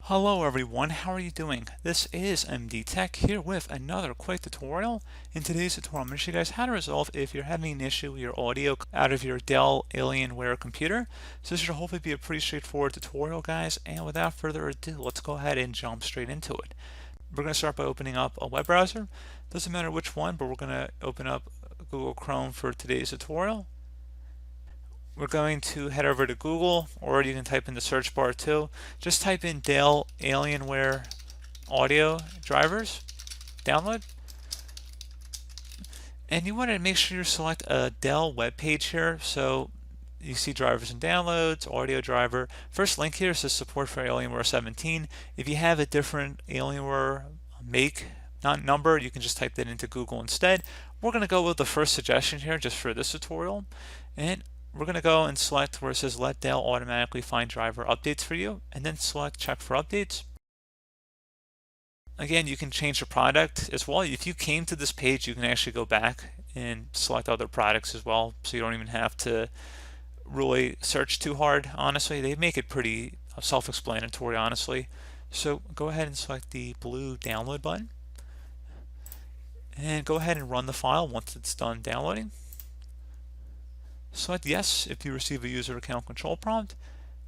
Hello everyone, how are you doing? This is MD Tech here with another quick tutorial. In today's tutorial, I'm going to show you guys how to resolve if you're having an issue with your audio out of your Dell Alienware computer. So this should hopefully be a pretty straightforward tutorial, guys, and without further ado, let's go ahead and jump straight into it. We're going to start by opening up a web browser. Doesn't matter which one, but we're going to open up Google Chrome for today's tutorial. We're going to head over to Google, or you can type in the search bar too. Just type in Dell Alienware audio drivers, download. And you want to make sure you select a Dell web page here. So you see drivers and downloads, audio driver. First link here says support for Alienware 17. If you have a different Alienware make, not number, you can just type that into Google instead. We're going to go with the first suggestion here just for this tutorial. And we're going to go and select where it says let Dell automatically find driver updates for you, and then select check for updates. Again, you can change the product as well. If you came to this page, you can actually go back and select other products as well, so you don't even have to really search too hard. Honestly, they make it pretty self-explanatory, honestly. So go ahead and select the blue download button and go ahead and run the file once it's done downloading. Select yes if you receive a user account control prompt.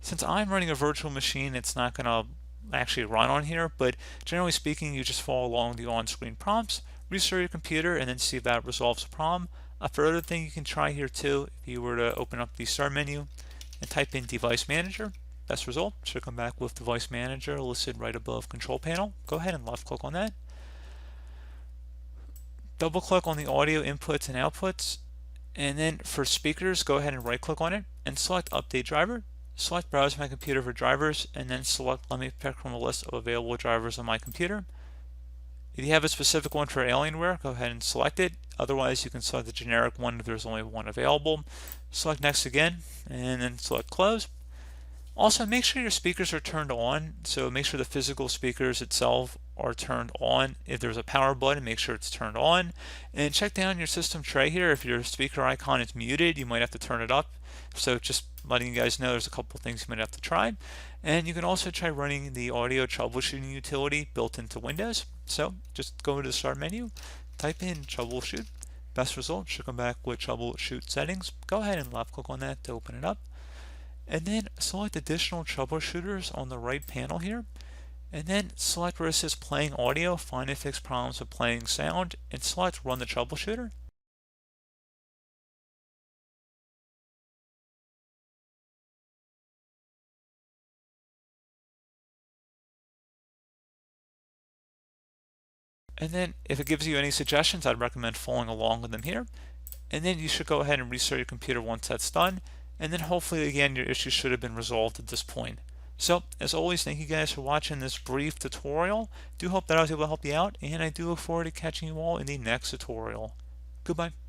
Since I'm running a virtual machine, it's not going to actually run on here, but generally speaking, you just follow along the on-screen prompts, restart your computer, and then see if that resolves the problem. A further thing you can try here too, if you were to open up the start menu and type in device manager, best result should come back with device manager listed right above control panel. Go ahead and left click on that. Double click on the audio inputs and outputs. And then for speakers, go ahead and right click on it and select update driver. Select browse my computer for drivers, and then select let me pick from a list of available drivers on my computer. If you have a specific one for Alienware, go ahead and select it. Otherwise, you can select the generic one if there's only one available. Select next again, and then select close. Also, make sure your speakers are turned on. So make sure the physical speakers itself are turned on. If there's a power button, make sure it's turned on. And check down your system tray here. If your speaker icon is muted, you might have to turn it up. So just letting you guys know there's a couple things you might have to try. And you can also try running the audio troubleshooting utility built into Windows. So just go to the start menu, type in troubleshoot. Best result should come back with troubleshoot settings. Go ahead and left click on that to open it up. And then select additional troubleshooters on the right panel here. And then select where it says playing audio, find and fix problems with playing sound, and select run the troubleshooter. And then if it gives you any suggestions, I'd recommend following along with them here. And then you should go ahead and restart your computer once that's done. And then hopefully again your issue should have been resolved at this point. So as always, thank you guys for watching this brief tutorial. Do hope that I was able to help you out, and I do look forward to catching you all in the next tutorial. Goodbye.